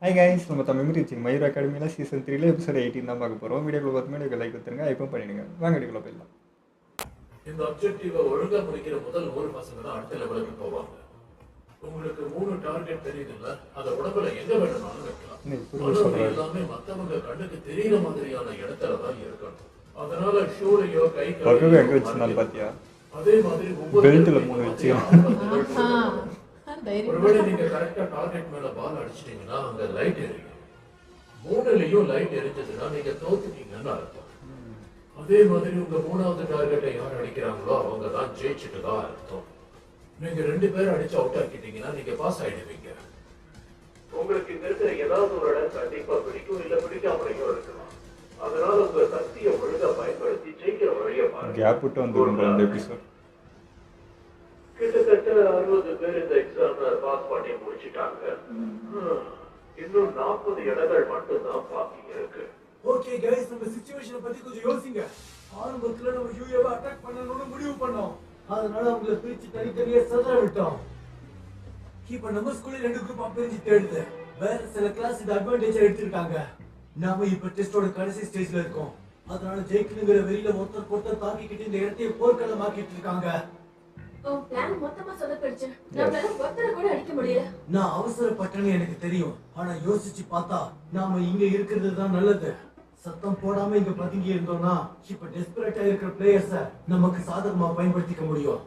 Hi guys, நம்ம Tamil reaching Mayur அகாடமியில் season 3 episode 18 தான் பார்க்க போகிறோம். வீடியோக்குள்ள பார்த்துமே எனக்கு லைக் கொடுத்துருங்க, ஐப்போ பண்ணிடுங்க. வாங்க வீடியோக்குள்ள போயிடலாம். இந்த அப்ஜெக்டிவை ஒழுங்கா முடிக்கிற முதல் 100 பசங்க தான் அடுத்த லெவலுக்கு போவாங்க. உங்களுக்கு 3 டார்கெட் தெரியுதுல்ல, அதை உடம்புல எங்க வேணும்னாலும் வைக்கலாம். எல்லாமே மத்தவங்க கண்ணுக்கு தெரியற மாதிரியான இடத்துல தான் இருக்கணும். அதனால ஷூலையோ கை பக்கவே எங்க வச்சிருந்தாலும் பாத்தியா, அதே மாதிரி பெல்ட்ல 3 வச்சு ஒருவேளை நீங்க கரெக்டா டார்கெட் மேல பால் அடிச்சிட்டீங்கன்னா அங்க லைட் எரியும். 3லயும் லைட் எரிஞ்சதுன்னா நீங்க தோத்துட்டீங்கன்னு அர்த்தம். அதே மாதிரி உங்க 3வது டார்கெட்டை யார் அடிக்கிறாங்களோ அவங்க தான் ஜெயிச்சுட்டதா அர்த்தம். நீங்க 2 பேர் அடிச்சு அவுட் ஆக்கிட்டீங்கன்னா நீங்க பாஸ் ஆயிடுவீங்க. உங்களுக்கு இங்க இருக்கிற ஏதாவது ஒரு இடம் கண்டிப்பா பிடிக்கும், இல்ல பிடிக்காமலையும் இருக்கலாம். அதனால உங்க சக்தியை ஒழுங்கா பயன்படுத்தி ஜெயிக்கிற வழியை பாருங்க. கேப் விட்டு வந்துரும் இந்த எபிசோட். கிட்டத்தட்ட 60 பேர் இந்த எக்ஸாம்ல பாஸ் பண்ணி முடிச்சிட்டாங்க. இன்னும் 40 இடங்கள் மட்டும் தான் பாக்கி இருக்கு. ஓகே गाइस, நம்ம சிச்சுவேஷனை பத்தி கொஞ்சம் யோசிங்க. ஆரம்பத்துல நம்ம யூஏவை அட்டாக் பண்ணணும்னு முடிவு பண்ணோம். அதனால அவங்களை பிரிச்சு தனித்தனியா சதற விட்டோம். இப்ப நம்ம ஸ்கூல்ல 2 குரூப்பா பிரிஞ்சு தேடுது. வேற சில கிளாஸ் இந்த அட்வான்டேஜ் எடுத்துட்டாங்க. நாம இப்ப டெஸ்டோட கடைசி ஸ்டேஜ்ல இருக்கோம். அதனால ஜெயிக்கணுங்கிற வெறியில ஒருத்தர் தாக்கிக்கிட்டு இந்த இடத்தையே போர்க்களமாக்கிட்டு இருக்காங்க. பிளான் மொத்தமா சொதப்பிடுச்சு. நம்மளால ஒருத்தரை கூட அடிக்க முடியல. நான் அவசரப்பட்டேன்னு எனக்கு தெரியும். ஆனா யோசிச்சு பார்த்தா நாம இங்க இருக்கிறது தான் நல்லது. சத்தம் போடாம இங்க பதுங்கி இருந்தோம்னா இப்ப டெஸ்பரேட்டா இருக்கிற பிளேயர்ஸ நமக்கு சாதகமா பயன்படுத்திக்க முடியும்.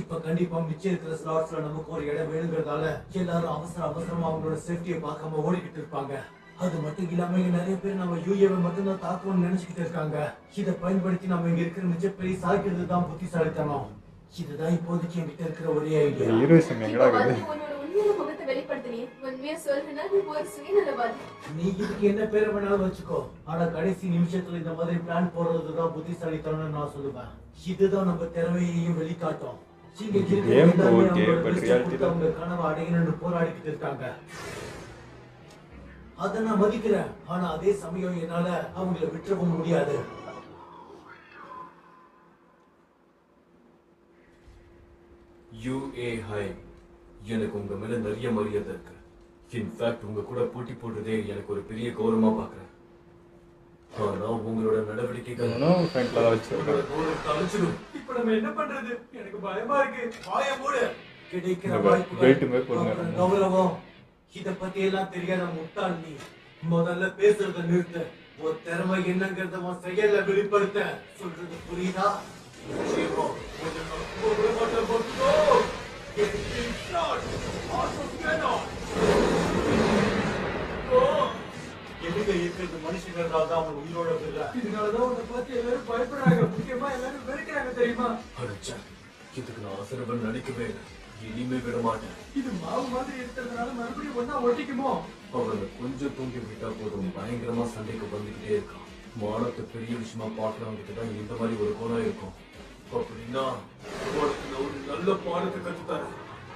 இப்ப கண்டிப்பா மிச்சம் இருக்கிற ஸ்லாட்ஸ்ல நமக்கு ஒரு இடம் வேணுங்கிறதால எல்லாரும் அவசரமா அவங்களோட சேஃப்டியை பார்க்காம ஓடிக்கிட்டு இருப்பாங்க. அது மட்டும் இல்லாம இங்க நிறைய பேர் நம்ம யூஏவை மட்டும் தான் தாக்குவோம்னு நினைச்சுக்கிட்டு இருக்காங்க. இதை பயன்படுத்தி நம்ம இங்க இருக்கிற மிச்ச பிளேஸ் சாய்க்கிறது தான் புத்திசாலித்தனம். இதுதான் இப்போதைக்கு என்கிட்ட இருக்கிற ஒரே ஐடியா. நீ இதுக்கு என்ன பேரை வேணாலும் வச்சுக்கோ. ஆனா கடைசி நிமிஷத்துல இந்த மாதிரி பிளான் போடுறதுதான் புத்திசாலித்தனம்னு நான் சொல்லுவேன். இதுதான் நம்ம திறமையையும் வெளிக்காட்டும். அவங்க கனவு அடையணும்னு போராடிக்கிட்டு இருக்காங்க. அதை நான் மதிக்கிறேன். ஆனா அதே சமயம் என்னால அவங்களை விட்டுறவும் முடியாது. UA ஹை, எனக்கு உங்க மேல நிறைய மரியாதை இருக்கு. இன்ஃபேக்ட் உங்க கூட போட்டி போடுறதே எனக்கு ஒரு பெரிய கௌரவமா பாக்குறேன். ஆனா உங்களோட நடவடிக்கைகள் இப்ப நம்ம என்ன பண்றது? எனக்கு பயமா இருக்கு. வாய மூடு. கிடைக்கிற வாய்ப்பு கௌரவம் இத பத்தி எல்லாம் தெரியாத முட்டாள் நீ. முதல்ல பேசுறத நிறுத்த. ஒரு திறமை என்னங்கிறத உன் செயல்ல வெளிப்படுத்த. சொல்றது புரியுதா? மனுஷங்களால் தான் அவன் உயிரோட இதனாலதான் உன்னை பார்த்து எல்லாரும் பயப்படுறாங்க. முக்கியமா எல்லாரும் வெறுக்கிறாங்க தெரியுமா? இதுக்கு நான் அவசரம் நினைக்கவே இனிமே விட மாட்டேன். இது மாவு மாதிரி இருக்கிறதுனால மறுபடியும் ஒன்னா ஒட்டிக்குமோ? அவனை கொஞ்சம் தூங்கி விட்டா போதும் பயங்கரமா சண்டைக்கு வந்துகிட்டே இருக்கான். மானத்தை பெரிய விஷயமா பாக்குறவங்க தான் இந்த மாதிரி ஒரு குணம் இருக்கும். அப்படின்னா ஒரு நல்ல பாடத்தை கற்றுத்தாரு.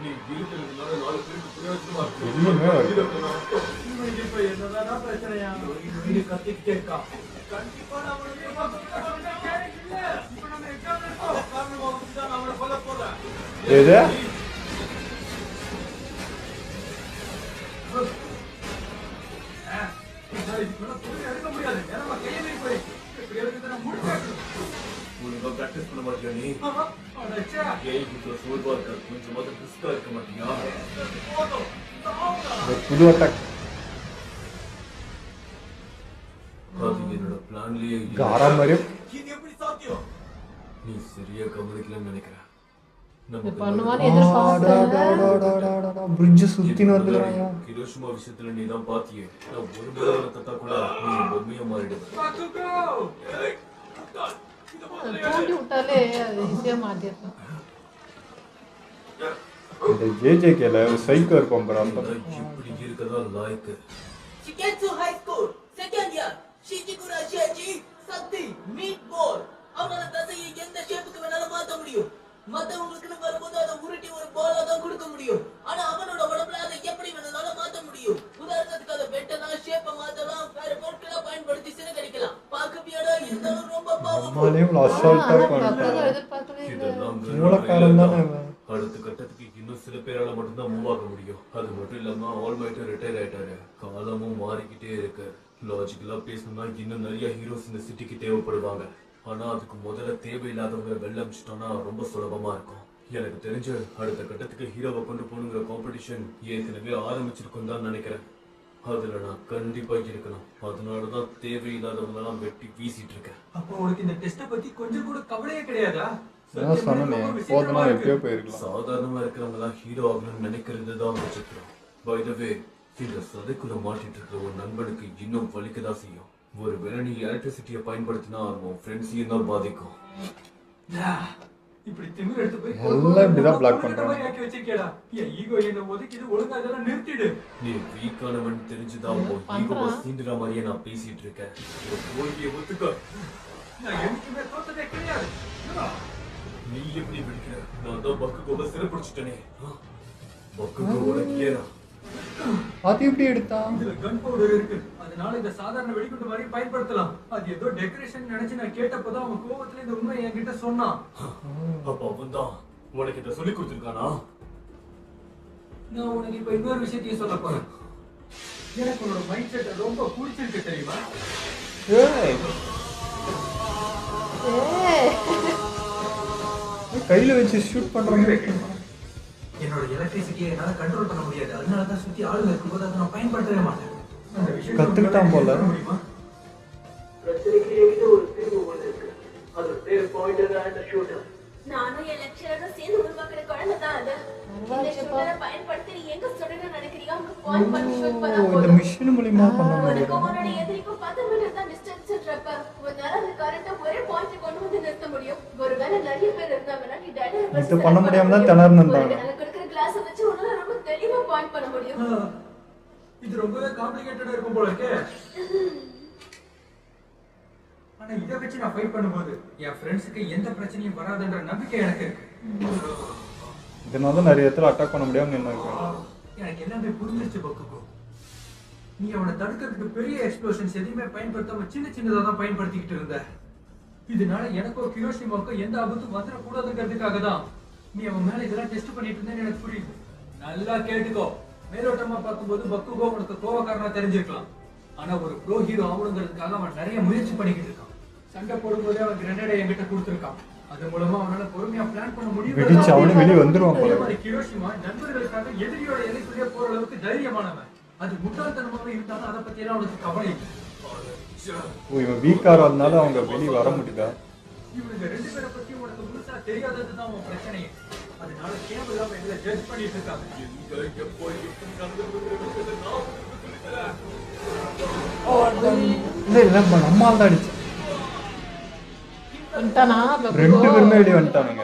நீ இருக்கிறதுனால 4 பேருக்கு பிரயோஜனமா இப்ப என்னதான் பிரச்சனையா? கத்திக்கிட்டே இருக்கான். கண்டிப்பா அவனை கொல்ல போறேன். எடுக்க முடியாது. ஒழுங்கா பிராக்டிஸ் பண்ண மாட்டியா நீ? கொஞ்சமாவது ரிஸ்கா இருக்க மாட்டியா? அது என்னோட பிளான்லயே நீ சரியா கவனிக்கலன்னு நினைக்கிறேன். ஹிரோஷிமா விஷயத்துல நீ தான் பாத்தியே. நான் ஒரு முறை தத்தா கூட நீ பொம்மையா மாறிடுவேன். தூண்டி விட்டாலே அது ஈஸியா மாட்டிருக்கும். இந்த ஜேஜேகேல ஒரு சைக்கோ இருக்கும் பாரு. இப்படி இருக்கதா லாய்க்கு. Shiketsu High School second year Shichikura Shichi சக்தி மீட் பால். அவனால தசையை எந்த ஷேப்புக்கு வேணாலும் மாத்த முடியும். மத்தவங்களுக்கு வரும்போது அதை உருட்டி ஒரு பாலா தான் கொடுக்க முடியும். ஆனா அவனோட உடம்புல அதை எப்படி வேணாலும் மாத்த முடியும். உதாரணத்துக்கு அதை வெட்டலாம், ஷேப்பை மாத்தலாம், வேற பொருட்களை பயன்படுத்தி சிறகடிக்கலாம். பார்க்கவியாடா இருந்தாலும் ரொம்ப மூலக்காரன் தானே. அடுத்த கட்டத்துக்கு இன்னும் சில பேரால மட்டும்தான் மூவ் ஆக முடியும். அது மட்டும் இல்லாம ஆல்மைட்டும் ரிட்டையர் ஆயிட்டாரு. காலமும் மாறிக்கிட்டே இருக்கு. லாஜிக்கலா பேசணும்னா இன்னும் நிறைய ஹீரோஸ் இந்த சிட்டிக்கு தேவைப்படுவாங்க. ஆனா அதுக்கு முதல்ல தேவையில்லாதவங்க வெள்ள அமிச்சிட்டோம்னா ரொம்ப சுலபமா இருக்கும். எனக்கு தெரிஞ்ச அடுத்த கட்டத்துக்கு ஹீரோவை கொண்டு போகணுங்கிற காம்படிஷன் ஏற்கனவே ஆரம்பிச்சிருக்கும் தான் நினைக்கிறேன். அதுல நான் கண்டிப்பா இருக்கணும். அதனாலதான் தேவையில்லாதவங்க எல்லாம் வெட்டி வீசிட்டு இருக்கேன். அப்போ உனக்கு இந்த டெஸ்ட பத்தி கொஞ்சம் கூட கவலையே கிடையாதா? சொன்னேன் போதுனா எப்பயோ போயிருக்கலாம். சாதாரணமா இருக்கிறவங்க எல்லாம் ஹீரோ ஆகணும்னு நினைக்கிறது தான் விசித்திரம். பை த வே, இந்த சதைக்குள்ள மாட்டிட்டு இருக்கிற ஒரு நண்பனுக்கு இன்னும் வலிக்கதான் செய்யும். ஒருவேளை நீ எலக்ட்ரிசிட்டியை பயன்படுத்தினா உன் ஃப்ரெண்ட்ஸையும் தான் பாதிக்கும். இப்படி திமிர் எடுத்து போய் எல்லாம் இப்படிதான் பிளாக் பண்றாங்க. ஆக்கி வச்சிருக்கேடா. என் ஈகோ என்ன ஒதுக்கிது, ஒழுங்கா அதெல்லாம் நிறுத்திடு. நீ வீக்கானவன் தெரிஞ்சுதான் ஈகோவை சீண்டுற மாதிரியே நான் பேசிட்டு இருக்கேன். ஒரு தோல்வியை ஒத்துக்க. நான் என்னைக்குமே தோத்ததே கிடையாது. நீ எப்படி பிடிக்கிற? நான் தான் பக்குகோவை சிறப்பிடிச்சிட்டனே. பக்குகோவோட ஏனா அது எப்படி எடுத்தான்? இதுல கன் பவுடர் இருக்கு. அதனால இந்த சாதாரண வெடிகுண்டு மாதிரி பயன்படுத்தலாம். அது ஏதோ டெக்கரேஷன் நினைச்சு நான் கேட்டப்பதான் அவன் கோவத்துல இந்த உண்மை என்கிட்ட சொன்னான். அப்ப அவன் தான் உனக்கு இதை சொல்லி கொடுத்துருக்கானா? நான் உனக்கு இப்ப இன்னொரு விஷயத்தையும் சொல்ல போறேன். எனக்கு உன்னோட மைண்ட் செட் ரொம்ப பிடிச்சிருக்கு தெரியுமா? கையில வச்சு ஷூட் பண்றாங்க. என்னோட எலக்ட்ரிசிட்டியை என்னால கண்ட்ரோல் பண்ண முடியாது. அதனாலதான் சுத்தி ஆளுங்க இருக்கும்போது அதை நான் பயன்படுத்தவே மாட்டேன். அந்த விஷயம் கத்துக்கிட்டான் போல. முடியுமா? பிரச்சனைக்கு என்கிட்ட ஒரு தீர்வு ஒண்ணு இருக்கு. அது பேர் பாயிண்டர் அண்ட் ஷூட்டர். நானும் என் லெக்சரரும் சேர்ந்து உருவாக்குற குழந்தை தான் அது. இந்த ஷூட்டரை பயன்படுத்தி நீ எங்க சுடணும்னு நினைக்கிறியோ அங்க பாயிண்ட் பண்ணி ஷூட் பண்ணா இந்த போதும். மிஷின் மூலமா பண்ண உனக்கு முடியும். உன்னோட எதிரிக்கும் 10 மீட்டர் தான் டிஸ்டன்ஸ்ன்றப்ப உன்னால அந்த கரண்ட்டை ஒரே பாயிண்ட் கொண்டு வந்து நிறுத்த முடியும். ஒருவேளை நிறைய பேர் இருந்தாங்கன்னா நீ டைரக்டா இது பண்ண முடியாம தான் திணறணும்ன்றாங்க. எனக்கு இருக்கிற கிளாஸை வச்சு உன்னால ரொம்ப தெளிவா பாயிண்ட் பண்ண முடியும். இது ரொம்பவே காம்ப்ளிகேட்டடா இருக்கும் போல இருக்கே. ஆனா இதை வச்சு நான் ஃபைட் பண்ணும்போது என் ஃப்ரெண்ட்ஸுக்கு எந்த பிரச்சனையும் வராதுன்ற நம்பிக்கை எனக்கு இருக்கு. இதனால நிறைய இடத்துல அட்டாக் பண்ண முடியாம நின்று இருக்கேன். எனக்கு எல்லாமே புரிஞ்சிருச்சு பக்குகோ. நீ அவனை தடுக்கிறதுக்கு பெரிய எக்ஸ்ப்ளோஷன்ஸ் எதையுமே பயன்படுத்தாம சின்ன சின்னதா தான் பயன்படுத்திக்கிட்டு இருந்த. இதனால எனக்கோ கிரோஷிமாக்கோ எந்த ஆபத்தும் வந்துடக்கூடாதுங்கிறதுக்காக தான் நீ அவன் மேல இதெல்லாம் டெஸ்ட் பண்ணிட்டு இருந்தேன்னு எனக்கு புரியுது. நல்லா கேட்டுக்கோ. மேலோட்டமா பார்க்கும்போது பக்குகோ உனக்கு கோவக்காரனா தெரிஞ்சிருக்கலாம். ஆனா ஒரு ப்ரோ ஹீரோ ஆகணுங்கிறதுக்காக அவன் நிறைய முயற்சி பண்ணிக்கிட்டு இருக்கான். சண்டை போடும்போதே அவன் கிரனேடை என்கிட்ட கொடுத்துருக்கான். அது மூலமா அவனால பொறுமையா பிளான் பண்ண முடியும். வெடிச்சு அவனே வெளியே வந்துருவான் போல. கிரோஷிமா நண்பர்களுக்காக எதிரியோட எல்லைக்குள்ளே போற அளவுக்கு தைரியமானவன். அது முட்டாள்தனமாக இருந்தாலும் அதை பத்தி எல்லாம் அவனுக்கு கவலை இல்லை. இவன் வீக்காரா இருந்தாலும் அவங்க வெளியே வர முடியுதா? இவங்க ரெண்டு பேரை பத்தி உனக்கு முழுசா தெரியாததுதான் உன் பிரச்சனையே. அதனால கேவலாம எங்களை ஜட்ஜ் பண்ணிட்டு இருக்காங்க. இல்ல இல்ல நம்மால் தான் அடிச்சு ரெண்டு பேருமே வெளியே வந்துட்டானுங்க.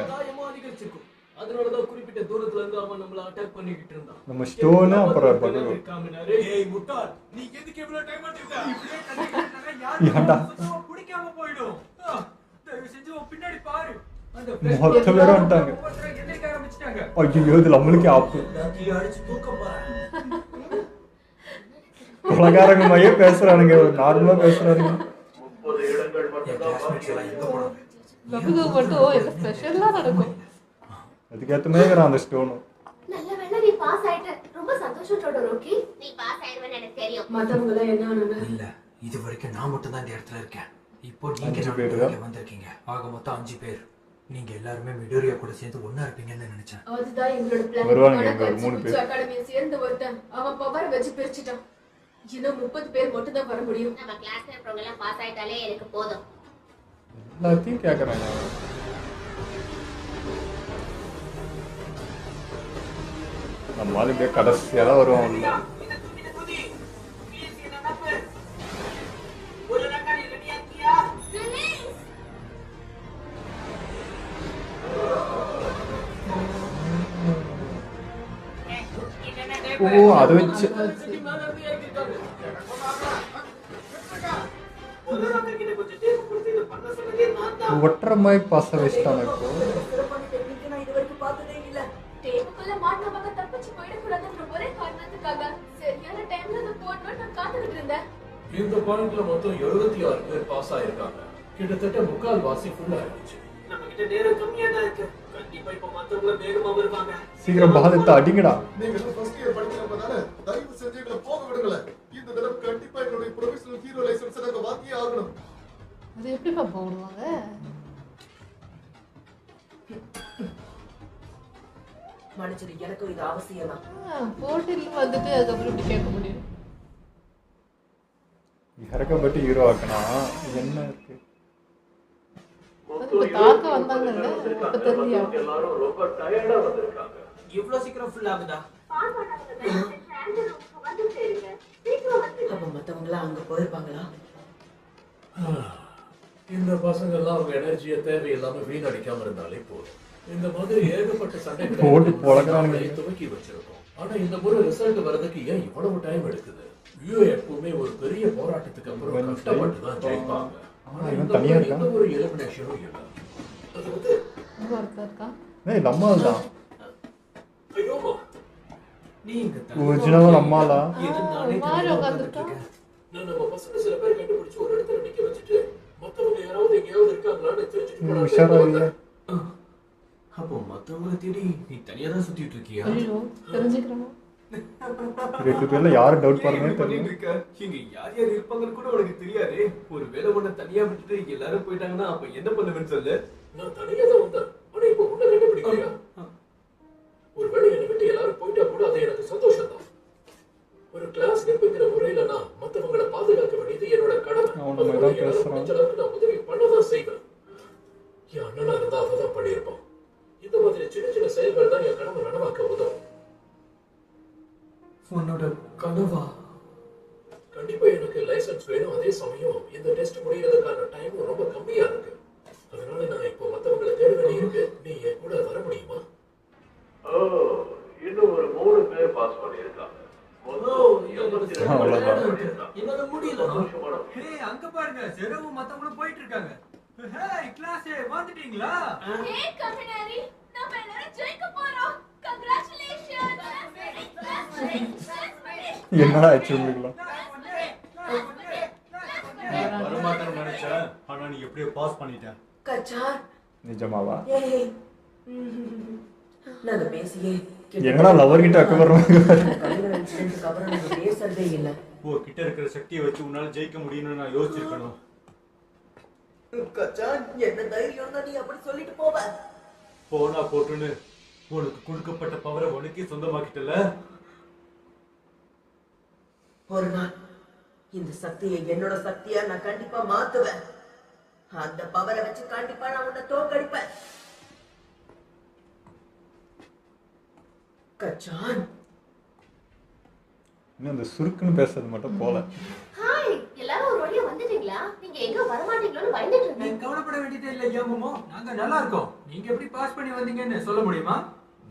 அதனாலதான் குறிப்பிட்ட தூரத்துல இருந்து அவன் நம்மள அட்டாக் பண்ணிக்கிட்டு இருந்தான். நம்ம ஸ்டோனு அப்புறம் பகல். ஏய் முட்டாள், நீ எதுக்கு இவ்வளவு டைம் எடுத்துக்கிட்ட? இப்படியே ஏன்டா? சுத்தமா பிடிக்காம போயிடும். தயவு செஞ்சு உன் பின்னாடி பாரு. அந்த மொத்த பேரும் வந்துட்டாங்க. என்னைக்கு ஆரம்பிச்சிட்டாங்க? ஐயோ இது நம்மளுக்கே ஆப்பு. எல்லாத்தையும் அடிச்சு தூக்க போறேன். உலகாரங்க மையே பேசுறானுங்க. நார்மலா பேசுறானுங்க. 30 இடங்கள் மட்டும்தான் அதுக்கேற்ற மாதிரி அந்த ஸ்டோனும். நல்ல வேளை நீ பாஸ் ஆயிட்ட. ரொம்ப சந்தோஷத்தோட ரோக்கி. நீ பாஸ் ஆயிடுவேன்னு எனக்கு தெரியும். மத்தவங்க எல்லாம் என்ன ஆனாங்க? இல்ல, இது வரைக்கும் நான் மட்டும் தான் இந்த இடத்துல இருக்கேன். இப்போ நீங்க 5 பேர் இங்க வந்திருக்கீங்க. ஆக மொத்தம் 5 பேர். நீங்க எல்லாருமே மிடோரியா கூட சேர்ந்து ஒண்ணா இருப்பீங்கன்னு நினைச்சேன். அதுதான் எங்களோட பிளான். வருவாங்க இங்க ஒரு 3 பேர். அகாடமியை சேர்ந்து ஒருத்தன் அவன் பவர் வச்சு பிரிச்சுட்டான். இன்னும் 30 பேர் மட்டும் தான் வர முடியும். நம்ம கிளாஸ்ல இருக்கிறவங்க எல்லாம் பாஸ் ஆயிட்டாலே எனக்கு போதும். எல்லாத்தையும் கேட்கறாங்க. நம்ம ஆளுங்க கடைசியா தான் வருவோம். ஓ அதை வச்சு ஒட்டுற மாதிரி பாச வச்சுட்டாங்க. இப்போ டேப்புக்குள்ள மாட்டினவங்க தப்பிச்சு போயிடக்கூடாதுன்ற ஒரே காரணத்துக்காக சரியான டைம்ல அந்த போட்டோட நான் காத்துக்கிட்டு இருந்தேன். இந்த பாயிண்ட்ல மொத்தம் 76 பேர் பாஸ் ஆயிருக்காங்க. கிட்டத்தட்ட முக்கால் வாசி ஃபுல்லா இருந்துச்சு. நம்ம கிட்ட நேரம் கம்மியா தான் இருக்கு. இப்ப மத்தவங்க வேகமா வருவாங்க. சீக்கிரம் பால் எடுத்து அடிங்கடா. நீங்க ஃபர்ஸ்ட் இயர் படிக்கிறப்பதான தயவு செஞ்சு எங்களை போக விடுங்கள. இந்த தடவை கண்டிப்பா என்னோட ப்ரொஃபஷனல் ஹீரோ லைசென்ஸ் நாங்க வாங்கியே ஆகணும். அது எப்படிப்பா போடுவாங்க? மனுஷரு எனக்கும் இது அவசியம் தான். போட்டியில் வந்துட்டு அதுக்கப்புறம் இப்படி கேட்க முடியும். இறக்கப்பட்டு ஹீரோ ஆக்கனா என்ன இருக்கு? இப்ப தாக்க வந்தாங்கல்ல, இப்ப தெரியா? எல்லாரும் ரொம்ப டயர்டா வந்திருக்காங்க. இவ்வளவு சீக்கிரம் ஃபுல் ஆகுதா? அப்ப மத்தவங்க எல்லாம் அங்க போயிருப்பாங்களா? இந்த பசங்க எல்லாம் அவங்க எனர்ஜியை தேவையில்லாம வீணடிக்காம இருந்தாலே போதும். இந்த மாதிரி ஏகப்பட்ட போட்டு பொழக்கிறானுங்க. சண்டைகளை துவக்கி வச்சிருக்கோம். ஆனா இந்த முறை ரிசல்ட் வர்றதுக்கு ஏன் இவ்வளவு டைம் எடுக்குது? எப்பவுமே ஒரு பெரிய போராட்டத்துக்கு அப்புறம் கஷ்டப்பட்டு தான் ஜெயிப்பாங்க. ஆனா இந்த தனியா முறை இருக்கா? எந்த ஒரு எலிமினேஷனும் இல்லை. அது வந்து இங்க ஒருத்தர் இருக்கா? ஏய் நம்மால் தான். ஐயோ நீங்க ஒரிஜினல் நம்மாலா? மாறி உட்காந்துருக்கா? நான் நம்ம பசங்க சில பேர் கண்டுபிடிச்சு ஒரு இடத்துல நிக்க வச்சுட்டு மத்தவங்க யாராவது எங்கேயாவது இருக்காங்களான்னு தெரிஞ்சுட்டு உஷாரா இல்லையா? அப்போ மத்தவங்க தேடி நீ தனியா தான் சுத்திட்டு இருக்கியா? ஐயோ தெரிஞ்சுக்கிறோம். 2 பேர்ல யாரு டவுட் பாருங்க பண்ணிட்டு தெரியல. இருக்க? இங்க யார் யார் இருப்பாங்கன்னு கூட உனக்கு தெரியாது. ஒருவேளை உன்னை தனியா விட்டுட்டு எல்லாரும் போயிட்டாங்கன்னா அப்ப என்ன பண்ணுவேன்னு சொல்லு. நான் தனியா தான் வந்தேன். ஆனா இப்போ உன்னை கண்டுபிடிக்கலையா? ஒருவேளை என்னை விட்டு எல்லாரும் போயிட்டா கூட அது எனக்கு சந்தோஷம் தான். ஒரு கிளாஸ் நிற்பங்கிற முறையில நான் மத்தவங்களை பாதுகாக்க வேண்டியது என்னோட கடமை. அவன் நம்ம ஏதாவது பேசுறான். முடிஞ்ச அளவுக்கு நான் உதவி பண்ணதான் செய்வேன். என் அண்ணனா இருந்தா அவதான் பண்ணியிருப்பான். இந்த மாதிரி சின்ன சின்ன செயல்கள் தான் என் கனவை நனவாக்க உதவும். உன்னோட கனவா? கண்டிப்பா எனக்கு லைசன்ஸ் வேணும். அதே சமயம் இந்த டெஸ்ட் முடியறதுக்கான டைமும் ரொம்ப கம்மியா இருக்கு. அதனால நான் இப்போ மத்தவங்களை தேட வேண்டியிருக்கு. நீ என் கூட வர முடியுமா? இன்னும் ஒரு 3 பேர் பாஸ் பண்ணியிருக்காங்க. என்னால முடியல. ஹே அங்க பாருங்க, செரவும் மத்தவங்களும் போயிட்டு இருக்காங்க. ஹே கிளாஸ் வந்துட்டீங்களா? ஹே கமினரி, நாம எல்லாரும் ஜெயிக்க போறோம். கங்க்ராச்சுலேஷன்ஸ். என்னடா ஆச்சு உங்களுக்குலாம்? வரமாட்டேன்னு நினைச்சேன், ஆனா நீ எப்படியோ பாஸ் பண்ணிட்ட. கச்சார் நிஜமாவா? ஏய் நாங்க பேசியே என்னடா லவர் கிட்ட அக்க வர்றோம். கல்யாண இன்சிடென்ட்க்கு அப்புறம் நாங்க பேசறதே இல்ல. ஓ கிட்ட இருக்கிற சக்தியை வச்சு உன்னால ஜெயிக்க முடியும்னு நான் யோசிச்சிருக்கணும். கச்சார் என்ன தைரியம் தான் நீ அப்படி சொல்லிட்டு போவ? போனா போட்டுன்னு உனக்கு கொடுக்கப்பட்ட பவரை உனக்கே சொந்தமாக்கிட்டல. ஒரு நாள் இந்த சக்தியை என்னோட சக்தியா நான் கண்டிப்பா மாத்துவேன். அந்த பவரை வச்சு கண்டிப்பா நான் உன்னை தோற்கடிப்பேன். கச்சான் இன்னும் அந்த சுருக்குன்னு பேசுறது மட்டும் போல. ஹாய், எல்லாரும் ஒரு வழியா வந்துட்டீங்களா? நீங்க எங்க வர மாட்டீங்களோன்னு பயந்துட்டு நீ இருந்தேன். கவலைப்பட வேண்டியதே இல்ல யாமுமோ. நாங்க நல்லா இருக்கோம். நீங்க எப்படி பாஸ் பண்ணி வந்தீங்கன்னு சொல்ல முடியுமா?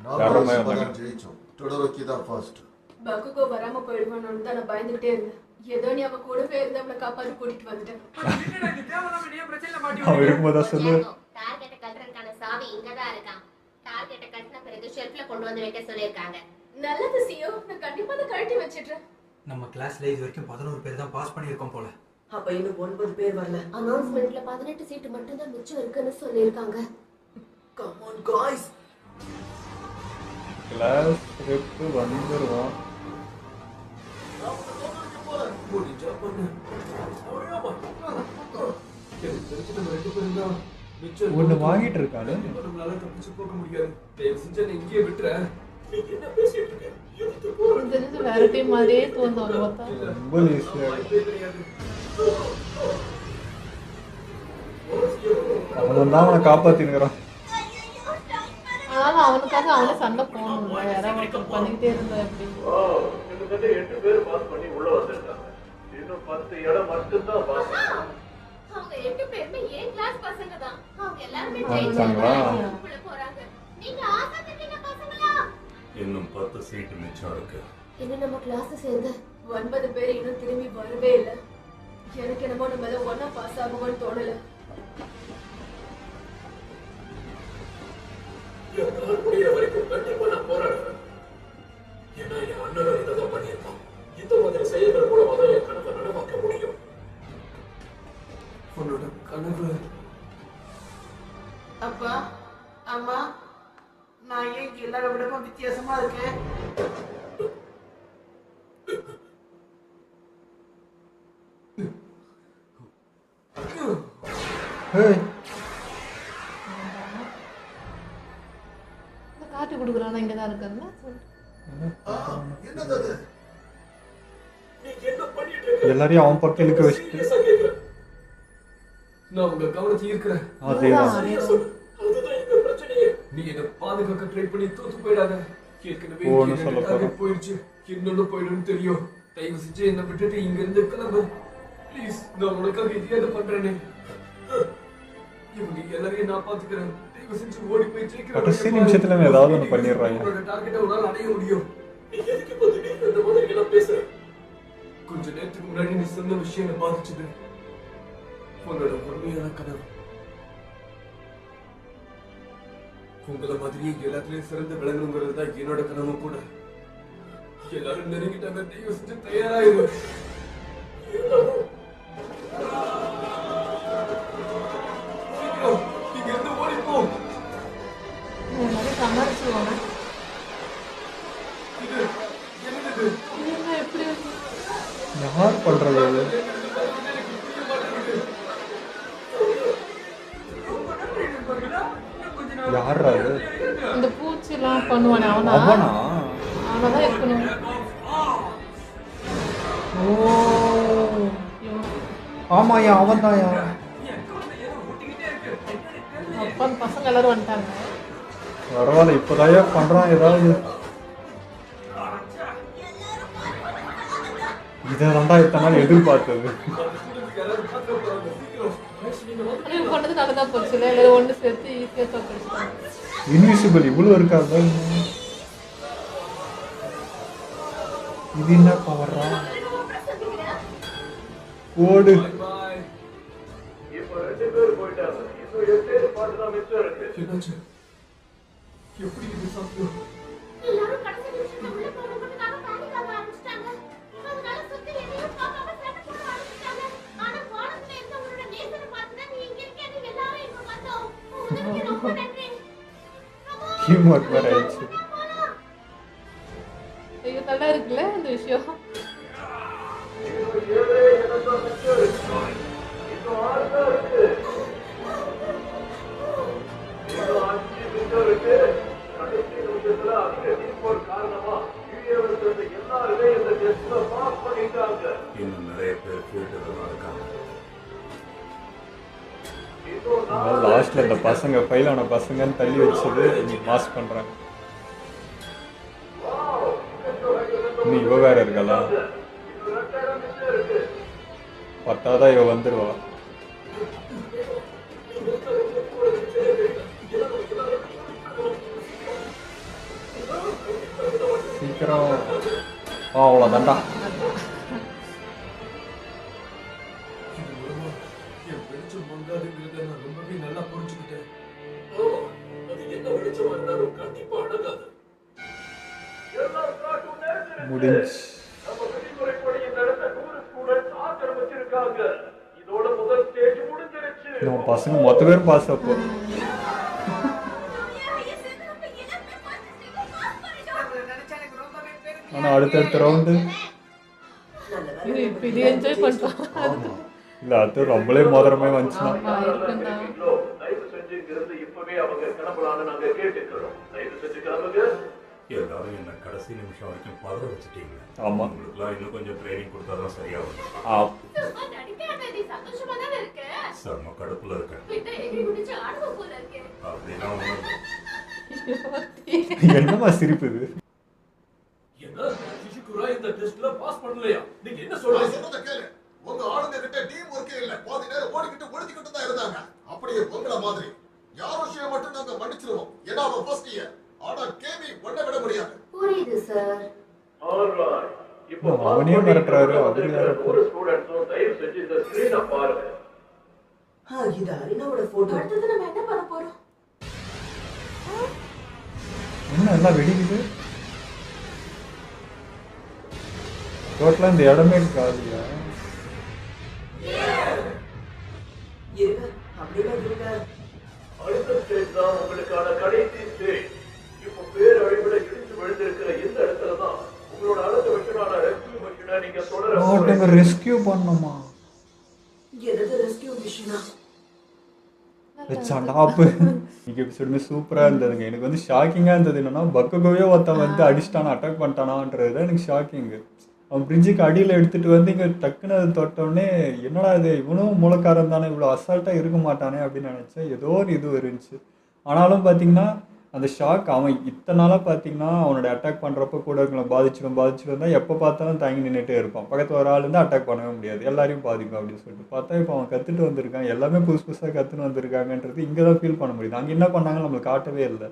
நாம தான் ஜெயிச்சோம். தொடரோக்கி தான் ஃபர்ஸ்ட். பக்குகோ வராம போயிடுவானோன்னு தான் நான் பயந்துகிட்டே இருந்தேன். ஏதோ நீ அவ கூடவே இருந்து அவளை காப்பாத்தி கூட்டிட்டு வந்துட்டேன். என்னடா இது தேவையில்லாம நீ பிரச்சனை மாட்டி அவன் விடுறீங்க? இருக்கும்போதா சொல்லு. டார்கெட்டை கட்டுறதுக்கான சாவி இங்கதான் இருக்கான். டார்கெட்டை கட்டின பிறகு ஷெல்ஃப்ல கொண்டு வந்து வைக்க சொல்லியிருக்காங்க. நல்லது சியோ, நான் கண்டிப்பா அதை கழட்டி வச்சிடுறேன். நம்ம கிளாஸ்ல இது வரைக்கும் 11 பேர் தான் பாஸ் பண்ணியிருக்கோம் போல. அப்ப இன்னும் 9 பேர் வரல. அனௌன்ஸ்மெண்ட்ல 18 சீட்டு மட்டும் தான் மிச்சம் இருக்குன்னு சொல்லியிருக்காங்க. Come on guys. Class rep வந்துருவான். முடிஞ்சா பண்ணு. எனக்கு தெரிஞ்சு நம்ம 2 பேரும் தான் மிச்சம். ஒண்ணு வாங்கிட்டு இருக்காரு. நம்மளால தப்பிச்சு போக முடியாது. தயவு செஞ்சு என்னை இங்கேயே விட்டுற. நீ என்ன பேசிட்டு இருக்க? எதுக்கு போற? தெரிஞ்சு வேற டீம் மாதிரியே தோணும் பார்த்தா. ரொம்ப ஈஸியா வாய்ப்பே கிடையாது. அவன் தான் அவனை காப்பாத்தினுக்கிறான். ஆனாலும் அவனுக்காக அவனே சண்டை போகணும்ல. யாராவது ஒருத்தர் பண்ணிக்கிட்டே இருந்தா எப்படி? கிட்டத்தட்ட 8 பேர் பாஸ் பண்ணி உள்ள வந்திருக்காங்க. இன்னும் 10 இடம் மட்டும்தான் பாஸ். அவங்க 8 பேருமே ஏன் கிளாஸ் பசங்க தான். அவங்க எல்லாரும் ஜெயிச்சாங்களா? உள்ள போறாங்க. நீங்க ஆசைப்பட்டீங்க பசங்களா? இன்னும் 10 சீட்டு மிச்சம் இருக்கு. இன்னும் நம்ம கிளாஸ் சேர்ந்து 9 பேர் இன்னும் திரும்பி வரவே இல்லை. எனக்கு என்னமோ நம்ம எல்லாம் ஒன்னா பாஸ் ஆகுவோம்னு தோணல. என்னால் முடிகிற வரைக்கும் கண்டிப்பா நான் போராடுவேன். ஏன்னா என் அண்ணனும் இதைதான் பண்ணியிருப்பான். இந்த மாதிரி செயல்கள் மூலமா தான் என் கனவை நனவாக்க முடியும். உன்னோட கனவு அப்பா, அம்மா, நான் ஏன் எல்லாரை விடவும் வித்தியாசமா இருக்கேன்? ஏய், இந்த காட்டி கொடுக்குறானா இங்கே தான் இருக்காருன்னா என்னது அது? நீங்க என்ன பண்ணிட்டு இருக்க? எல்லாரையும் அவன் பக்கம் இழுக்க வச்சுட்டு சீரியஸா கேக்குறேன். நான் உங்க கவனத்தை ஈர்க்கிறேன். அதேதான். சரியா சொல்லு. அதுதான் எங்க பிரச்சனையே. நீ என்ன பாதுகாக்க ட்ரை பண்ணி தோத்து போயிடாத. ஏற்கனவே ஒண்ணு எனக்கு சொல்ல target போறேன். போயிடுச்சு. இன்னொன்னு போயிடும்னு தெரியும். தயவு செஞ்சு என்னை விட்டுட்டு இங்க இருந்து கிளம்பு. ப்ளீஸ், நான் உனக்காக இதையாவது பண்றேனே. இவங்க எல்லாரையும் நான் பாத்துக்கிறேன். தயவு செஞ்சு ஓடி போய் ஜெயிக்கிற கடைசி வழியை நிமிஷத்துல பாரு. ஏதாவது ஒண்ணு பண்ணிடுறாங்க. உன்னோட டார்கெட்டை உன்னால அடைய முடியும். நீ எதுக்கு இப்ப திடீர்னு இந்த மாதிரி எல்லாம் பேசுற? கொஞ்ச நேரத்துக்கு முன்னாடி நீ சொன்ன விஷயம் என்ன பாதிச்சது. உன்னோட உண்மையான கனவு. உங்களை மாதிரியே எல்லாத்துலயும் சிறந்து விளங்கணுங்கிறது தான் என்னோட கனவு கூட. எல்லாரும் நெருங்கிட்டாங்க. தயவு செஞ்சு தயாராயிரு. சீக்கிரம் இங்க இருந்து ஓடிப்போ. எல்லாரும் சமாளிச்சுவாங்க. இது என்னது? என்ன எப்படி இருக்கு? யார் பண்றது அது? யாரா அது? இந்த பூச்சிலாம் பண்ணுவானே அவனா? அவனா? அவனதான் இருக்கணும். ஓ இவன். ஆமாயா, அவன் தான்யா. அப்பா பசங்க எல்லாரும் வந்துட்டாங்க. பரவாயில்ல, இப்போதாயா பண்றான் ஏதாவது. இதாண்டா இத்தனை நாள் எதிர்பார்த்தது. ஆனா இவன் பண்ணது நல்லதா போச்சு இல்லை? எல்லாரும் ஒன்று சேர்த்து ஈஸியாக தோக்கடிச்சிட்டாங்க. இன்விசிபிள் இவ்வளோ இருக்காது. இது என்ன பவர்ரா? ஓடு. இப்ப 2 பேர் போயிட்டாங்க. இன்னும் 8 பாட்டு தான் மிச்சம் இருக்கு. என்னாச்சு? எப்படி இது சாத்தியம்? எல்லாரும் கடைசி நிமிஷத்துல உள்ள போறதுக்காக பேனிக் ஆக ஆரம்பிச்சிட்டாங்க. அதனால சுத்தி எதையும் பார்க்காம சண்டை போட ஆரம்பிச்சிட்டாங்க. ஆனா வானத்துல இருந்த உன்னோட நேசரை பார்த்து தான் நீ இங்க இருக்கேன்னு எல்லாரும் இங்க வந்தோம். உனக்கு ரொம்ப நன்றி. டீம் ஒர்க் வேற ஆயிடுச்சு. ஐயோ நல்லா இருக்குல்ல இந்த விஷயம். இன்னும் 7 என்னதான் மிச்சம் இருக்கு. இன்னும் 6 தான் இருக்கு. இன்னும் 5 மிச்சம் இருக்கு. கடைசி நிமிஷத்துல அதிக டீம் காரணமா யூஏவில் இருந்த எல்லாருமே இந்த டெஸ்ட்ல பாஸ் பண்ணிட்டாங்க. இன்னும் நிறைய பேர் ஃபீல்டுல இருக்காங்க. லாஸ்ட்ல இந்த பசங்க ஃபைல் ஆன பசங்கன்னு தள்ளி வச்சது பாஸ் பண்றாங்க. நீ இவ வேற இருக்கலா? பத்தாதான் இவ வந்துருவா. சீக்கிரம் அவ்வளோதான்டா. என் வெளிச்சம் மங்காதுங்கிறத நான் ரொம்பவே நல்லா புரிஞ்சுக்கிட்டேன். அது என்ன வெளிச்சமா இருந்தாலும் கண்டிப்பா அடங்காது. முடிஞ்சு. நம்ம விதிமுறைப்படி இந்த இடத்த 100 ஸ்டூடெண்ட்ஸ் ஆக்கிரமிச்சிருக்காங்க. இதோட முதல் ஸ்டேஜ் முடிஞ்சிருச்சு. நம்ம பசங்க மொத்த பேர் பாஸ் அப்போ. ஆனா அடுத்தடுத்த ரவுண்டு இது இப்போ இது என்ஜாய் பண்ணுறான். இல்லை அது ரொம்பவே மோதிரமே வந்துச்சுன்னா. தயவு செஞ்சு இங்கிருந்து இப்பவே அவங்க கிளம்பலான்னு நாங்க கேட்டுக்கிறோம். தயவு செஞ்சு கிளம்புங்க. எல்லாரும் என்ன கடைசி நிமிஷம் வரைக்கும் பதற வச்சுட்டீங்க. ஆமா. உங்களுக்குலாம் இன்னும் கொஞ்சம் ட்ரைனிங் கொடுத்தாதான் சரியாகும். சந்தோஷமா தானே இருக்கு. செம்ம கடுப்புல இருக்கேன். எகிரி குடிச்சு ஆடுவோம் போல இருக்கு. அப்படின்னா ஒண்ணு என்னமா சிரிப்பு இது? என்ன சிஷிகுரா இந்த டெஸ்ட்ல பாஸ் பண்ணலையா? நீங்க என்ன நான் சொல்றீங்க? சொல்றத கேளு. உங்க ஆளுங்க கிட்ட டீம் ஒர்க்கே இல்ல. பாதி நேரம் ஓடிக்கிட்டு ஒளிஞ்சிக்கிட்டு தான் இருந்தாங்க. அப்படியே பொங்கல மாதிரி யார் விஷயம் மட்டும் நாங்க மன்னிச்சிருவோம். ஏன்னா அவன் ஃபர்ஸ்ட் இயர். ஆனா கேவி பண்ண விட முடியாது. புரியுது சார். ஆல்ரைட். இப்போ அவனே மிரட்டுறாரு. அவரு யாரு? ஒரு ஸ்டூடண்ட்ஸும் தயவு செஞ்சு இந்த ஸ்கிரீனை பாருங்க. இது அரினாவோட போட்டோ. அடுத்தது நம்ம என்ன பண்ண போறோம்? என்ன எல்லாம் வெடிக்குது? டோட்டலா இந்த இடமே காலியா? இருங்க, அப்படியே இருங்க. அடுத்த ஸ்டேஜ் தான் உங்களுக்கான கடைசி ஸ்டேஜ். அவனை ரெஸ்கியூ பண்ணணுமா? எனது ரெஸ்கியூ மிஷனா வச்சாண்டாப்பு. இன்னைக்கு எபிசோடுமே சூப்பராக இருந்ததுங்க. எனக்கு வந்து ஷாக்கிங்காக இருந்தது என்னன்னா, பக்ககோவே ஒருத்தன் வந்து அடிச்சிட்டானா, அட்டாக் பண்ணிட்டானான்றது தான் எனக்கு ஷாக்கிங்கு. அவன் பிரிட்ஜுக்கு அடியில் எடுத்துகிட்டு வந்து இங்கே டக்குன்னு அது தொட்டோடனே என்னடா இது, இவனும் மூலக்காரன் தானே, இவ்வளோ அசால்ட்டாக இருக்க மாட்டானே அப்படின்னு நினச்சேன். ஏதோ ஒரு இது இருந்துச்சு. ஆனாலும் பார்த்தீங்கன்னா அந்த ஷாக், அவன் இத்தனை நாளாக பார்த்தீங்கன்னா அவனோட அட்டாக் பண்ணுறப்ப கூட இருக்கணும் பாதிச்சிடும் தான் எப்போ பார்த்தாலும் தாங்கி நின்றுட்டே இருப்பான். பக்கத்தில் ஒரு ஆள் இருந்தால் அட்டாக் பண்ணவே முடியாது, எல்லாரையும் பாதிக்கும் அப்படின்னு சொல்லிட்டு பார்த்தா இப்போ அவன் கற்றுட்டு வந்திருக்கான். எல்லாமே புதுசாக கற்றுன்னு வந்திருக்காங்கன்றது இங்கே தான் ஃபீல் பண்ண முடியுது. அங்கே என்ன பண்ணாங்கன்னு நம்மளுக்கு காட்டவே இல்லை.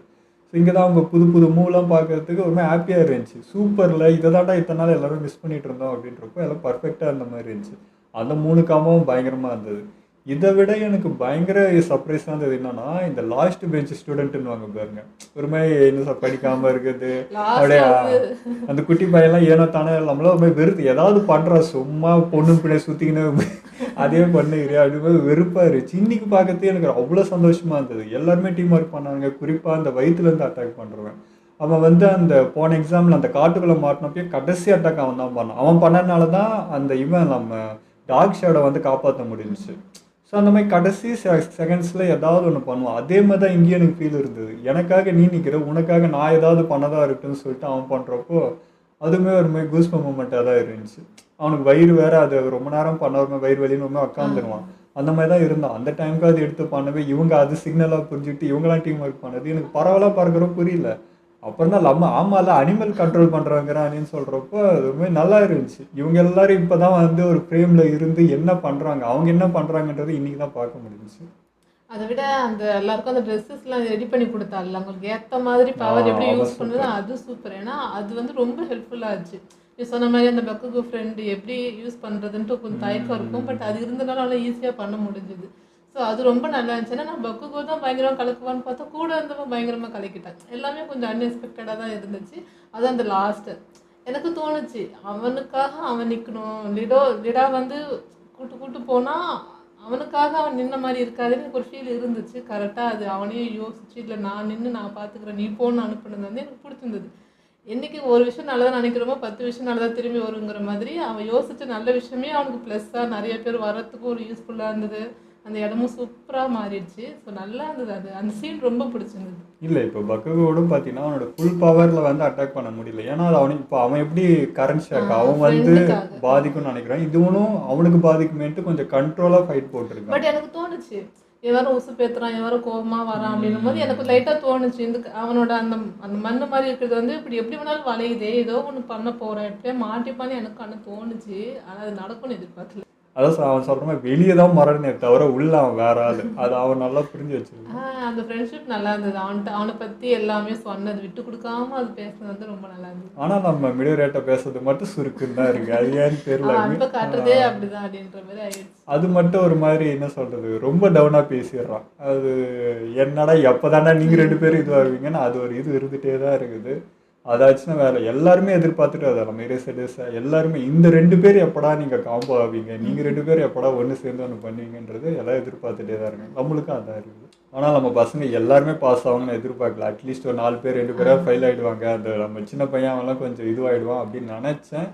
ஸோ இங்கே தான் அவங்க புது மூவ்லாம் பார்க்கறதுக்கு ஒரு மாதிரி ஹாப்பியாக இருந்துச்சு. சூப்பரில் இதை தாண்டா இத்தனை நாள் எல்லாரும் மிஸ் பண்ணிட்டு இருந்தோம் அப்படின்றப்போ எல்லாம் பர்ஃபெக்டாக இருந்த மாதிரி இருந்துச்சு. அந்த 3 காமும் பயங்கரமாக இருந்தது. இதை விட எனக்கு பயங்கர சர்ப்ரைஸாக இருந்தது என்னன்னா, இந்த லாஸ்ட் பெஞ்ச் ஸ்டூடெண்ட்டுன்னு வாங்க பாருங்க, ஒரு மாதிரி இன்னும் படிக்காமல் இருக்குது. அப்படியே அந்த குட்டி பையன்லாம் ஏனோ தானே நம்மளாம் ஒரு மாதிரி வெறுத்து ஏதாவது பண்ணுறா, சும்மா பொண்ணு பிள்ளை சுற்றிக்கின்னு அதே பண்ணுறியா அப்படின்னு வெறுப்பாக இருந்துச்சு. இன்னைக்கு பார்க்கறது எனக்கு அவ்வளோ சந்தோஷமாக இருந்தது. எல்லாருமே டீம் ஒர்க் பண்ணாங்க. குறிப்பாக அந்த வயிற்றுலேருந்து அட்டாக் பண்ணுறவன், அவன் வந்து அந்த போன எக்ஸாம்பிள் அந்த காட்டுக்குள்ளே மாட்டினப்பே கடைசி அட்டாக் அவன் தான் பண்ணான். அவன் பண்ணனால தான் அந்த நம்ம டாக் ஷேடை வந்து காப்பாற்ற முடிஞ்சிச்சு. ஸோ அந்த மாதிரி கடைசி செகண்ட்ஸில் ஏதாவது ஒன்று பண்ணுவான். அதே மாதிரி தான் இங்கேயும் எனக்கு ஃபீல் இருந்தது. எனக்காக நீ நிற்கிற, உனக்காக நான் ஏதாவது பண்ணதாக இருக்குன்னு சொல்லிட்டு அவன் பண்ணுறப்போ அதுவுமே ஒரு மாதிரி கூஸ் மூமெண்ட்டாக தான் இருந்துச்சு. அவனுக்கு வயிறு வேறு, அது ரொம்ப நேரம் பண்ண வயிறு வலின்னு ரொம்ப உட்காந்துருவான். அந்த மாதிரி தான் இருந்தான். அந்த டைமுக்கு அது எடுத்து பண்ணவே இவங்க அது சிக்னலாக புரிஞ்சுக்கிட்டு இவங்களாம் டீம் ஒர்க் பண்ணது எனக்கு பரவாயில்ல பார்க்குறோம் புரியல. அப்புறம் தான் நம்ம ஆமாம் அனிமல் கண்ட்ரோல் பண்ணுறாங்கிறான்னு சொல்கிறப்போ அது ரொம்ப நல்லா இருந்துச்சு. இவங்க எல்லாரும் இப்போ தான் வந்து ஒரு ஃப்ரேமில் இருந்து என்ன பண்ணுறாங்க, அவங்க என்ன பண்ணுறாங்கன்றது இன்றைக்கி தான் பார்க்க முடிஞ்சிச்சு. அதை விட அந்த எல்லாருக்கும் அந்த ட்ரெஸ்ஸஸ்லாம் ரெடி பண்ணி கொடுத்தால அவங்களுக்கு ஏற்ற மாதிரி பவர் எப்படி யூஸ் பண்ணுறது, அது சூப்பர். ஏன்னா அது வந்து ரொம்ப ஹெல்ப்ஃபுல்லாக இருந்துச்சு. நீ சொன்ன மாதிரி அந்த பக்குகு ஃப்ரெண்டு எப்படி யூஸ் பண்ணுறதுன்ட்டு கொஞ்சம் தயக்கம் இருக்கும். பட் அது இருந்தனால அவ்வளோ ஈஸியாக பண்ண முடிஞ்சுது. ஸோ அது ரொம்ப நல்லா இருந்துச்சு. ஏன்னா நான் பக்குகோ தான் பயங்கரமாக கலக்குவான்னு பார்த்தா கூட இருந்தவங்க பயங்கரமாக கலக்கிட்டாங்க. எல்லாமே கொஞ்சம் அன்எக்ஸ்பெக்டடாக தான் இருந்துச்சு. அது அந்த லாஸ்ட்டு எனக்கு தோணுச்சு, அவனுக்காக அவன் நிற்கணும். லிடா வந்து கூட்டு போனால் அவனுக்காக அவன் நின்ன மாதிரி இருக்காதுன்னு எனக்கு ஒரு ஃபீல் இருந்துச்சு. கரெக்டாக அது அவனையும் யோசிச்சு, இல்லை நான் நின்று நான் பார்த்துக்கிறேன் நீ போன்னு அனுப்புனது வந்து எனக்கு பிடிச்சிருந்தது. என்றைக்கு ஒரு விஷயம் நல்லதாக நினைக்கிறோமோ 10 விஷயம் நல்லதாக திரும்பி வருங்கிற மாதிரி அவன் யோசிச்சு நல்ல விஷயமே அவனுக்கு ப்ளஸ்ஸாக நிறைய பேர் வரத்துக்கு ஒரு யூஸ்ஃபுல்லாக இருந்தது. அந்த இடமும் சூப்பராக மாறிடுச்சு. ஸோ நல்லா இருந்தது. அது அந்த சீன் ரொம்ப பிடிச்சிருந்தது. இல்லை இப்போ பக்குகோட பார்த்தீங்கன்னா அவனோட ஃபுல் பவரில் வந்து அட்டாக் பண்ண முடியல. ஏன்னா அது அவனுக்கு இப்போ அவன் எப்படி கரண்ட் ஷாக் அவன் வந்து பாதிக்கும்னு நினைக்கிறான். இதுவனும் அவனுக்கு பாதிக்குமேன்ட்டு கொஞ்சம் கண்ட்ரோலாக ஃபைட் போட்டிருக்கான். பட் எனக்கு தோணுச்சு எவரும் உசு பேத்துறான், எவரும் கோபமாக வரான் அப்படின்னும் போது எனக்கு லைட்டாக தோணுச்சு, இந்த அவனோட அந்த அந்த மண்ணு மாதிரி இருக்கிறது வந்து இப்படி எப்படி வேணாலும் வளையுதே, ஏதோ ஒன்று பண்ண போகிறேன் எப்படியே மாட்டிப்பான்னு எனக்கு ஆனால் தோணுச்சு. ஆனால் அது நடக்கும்னு எதிர்பார்க்கல. அதான் அவன் சொல்கிற மாதிரி வெளியே தான் மறனே தவிர உள்ள அவன் வேற ஆள். அது அவன் நல்லா புரிஞ்சு வச்சிருக்கான். அந்த ஃப்ரெண்ட்ஷிப் நல்லா இருந்தது. அவனை பற்றி எல்லாமே சொன்னது விட்டு கொடுக்காம அது பேசுனது வந்து ரொம்ப நல்லா இருந்தது. ஆனால் நம்ம மிடில் ரேட்டை பேசுறது மட்டும் சுருக்குன்னு தான் இருக்கு. அது ஏன்னு தெரியல. இப்போ காட்டுறதே அப்படிதான் அப்படின்ற மாதிரி ஆயிடுச்சு. அது மட்டும் ஒரு மாதிரி என்ன சொல்றது, ரொம்ப டவுனாக பேசிடுறான். அது என்னடா எப்போதாண்டா நீங்கள் 2 பேரும் இது வருவீங்கன்னா அது ஒரு இது இருந்துகிட்டே தான் இருக்குது. அதாச்சுன்னா வேலை எல்லாருமே எதிர்பார்த்துட்டு அதை நம்ம இரேசா எல்லாருமே இந்த 2 பேர் எப்படா நீங்கள் காம்போ ஆவீங்க, நீங்கள் 2 பேர் எப்படா ஒன்று சேர்ந்து ஒன்று பண்ணுவீங்கன்றது எல்லாம் எதிர்பார்த்துட்டே தான் இருக்காங்க. நம்மளுக்கும் அதான் இருக்குது. ஆனால் நம்ம பசங்க எல்லாருமே பாஸ் ஆகுங்கன்னு எதிர்பார்க்கல. அட்லீஸ்ட் ஒரு 4 பேர் 2 பேராக ஃபெயில் ஆகிடுவாங்க. அந்த நம்ம சின்ன பையன் அவெல்லாம் கொஞ்சம் இதுவாகிடுவான் அப்படின்னு நினச்சேன்.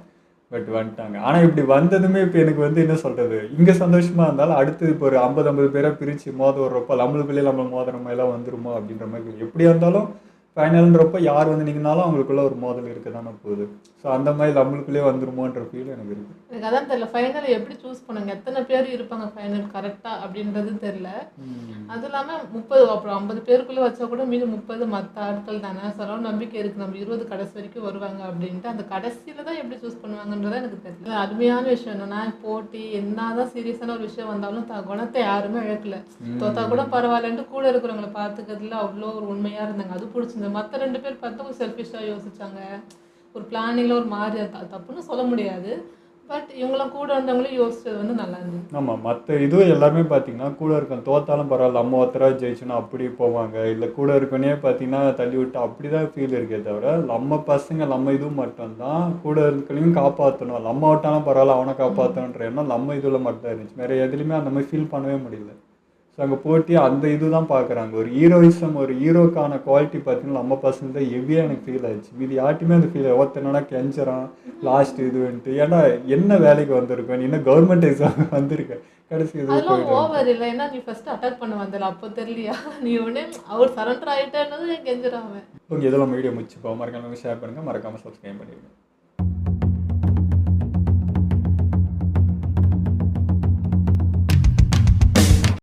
பட் வந்துட்டாங்க. ஆனால் இப்படி வந்ததுமே இப்போ எனக்கு வந்து என்ன சொல்கிறது, இங்கே சந்தோஷமாக இருந்தாலும் அடுத்து இப்போ ஒரு 50 பேராக பிரித்து மோத வர்றப்போ நம்மளுக்குள்ளேயே நம்ம மோதுற மாதிரிலாம் வந்துருமோ அப்படின்ற மாதிரி எப்படியா இருந்தாலும் ஃபைனல்ன்றப்ப யார் வந்து நிற்கினாலும் அவங்களுக்குள்ள ஒரு மோதல் இருக்க தானே போகுது. ஸோ அந்த மாதிரி நம்மளுக்குள்ளே வந்துருமோன்ற ஃபீல் எனக்கு இருக்குது. எனக்கு அதான் தெரியல ஃபைனலை எப்படி சூஸ் பண்ணுங்க, எத்தனை பேர் இருப்பாங்க ஃபைனல் கரெக்டாக அப்படின்றது தெரில. அது இல்லாமல் 30 அப்புறம் 50 பேருக்குள்ளே வச்சா கூட மீது 30 மற்ற ஆட்கள் தானே. சரௌண்ட் நம்பிக்கை இருக்குது நம்ம 20 கடைசி வரைக்கும் வருவாங்க அப்படின்ட்டு. அந்த கடைசியில் தான் எப்படி சூஸ் பண்ணுவாங்கன்றதான் எனக்கு தெரியல. அருமையான விஷயம் என்னன்னா போட்டி என்னதான் சீரியஸான ஒரு விஷயம் வந்தாலும் குணத்தை யாருமே இழக்கல. தோத்தா கூட பரவாயில்லன்ட்டு கூட இருக்கிறவங்களை பார்த்துக்கிறதுல அவ்வளோ ஒரு உண்மையாக இருந்தாங்க. அது பிடிச்சிருந்தது. மற்ற 2 பேர் பார்த்தா ஒரு செல்ஃபிஷாக யோசிச்சாங்க. ஒரு பிளானிங்கில் ஒரு மாதிரி தப்புன்னு சொல்ல முடியாது. பட் இவங்களாம் கூட இருந்தவங்களும் யோசிச்சது வந்து நல்லா இருந்தது. ஆமாம், மற்ற இதுவும் எல்லாருமே பார்த்தீங்கன்னா கூட இருக்கும் தோத்தாலும் பரவாயில்ல நம்ம ஒருத்தராக ஜெயிச்சோன்னா அப்படி போவாங்க. இல்லை கூட இருக்கனே பார்த்தீங்கன்னா தள்ளி விட்டு அப்படி தான் ஃபீல் இருக்கே தவிர நம்ம பசங்க நம்ம இதுவும் மட்டும்தான் கூட இருக்களையும் காப்பாற்றணும். நம்ம விட்டாலும் பரவாயில்ல அவனை காப்பாற்றணுன்ற எண்ணம் நம்ம இதில் மட்டும் இருந்துச்சு. வேறு எதுலையுமே அந்த மாதிரி ஃபீல் பண்ணவே முடியல. ஸோ ஸோ அங்கே போட்டி அந்த இதுதான் பார்க்குறாங்க. ஒரு ஹீரோயிசம், ஒரு ஹீரோக்கான குவாலிட்டி பார்த்தீங்கன்னா நம்ம பசங்க தான் ஹெவியாக எனக்கு ஃபீல் ஆயிடுச்சு. மீதி யார்ட்டுமே அந்த ஃபீல் ஒருத்தனா கெஞ்சறான் லாஸ்ட் இதுன்ட்டு. ஏன்னா என்ன வேலைக்கு வந்திருக்கேன், நீ என்ன கவர்மெண்ட் எக்ஸாம் வந்திருக்கேன், கடைசி இது அதெல்லாம் ஓவர் இல்லை. ஏன்னா நீ ஃபர்ஸ்ட் அட்டாக் பண்ண வந்தல, அப்போ தெரியலையா நீ உடனே அவர் சரண்டர் ஆகிட்டேன்னது கெஞ்சிடாம. ஓகே, இதெல்லாம் வீடியோ முடிச்சுப்போம். மறக்காம ஷேர் பண்ணுங்கள், மறக்காமல் சப்ஸ்கிரைப் பண்ணிடுங்க.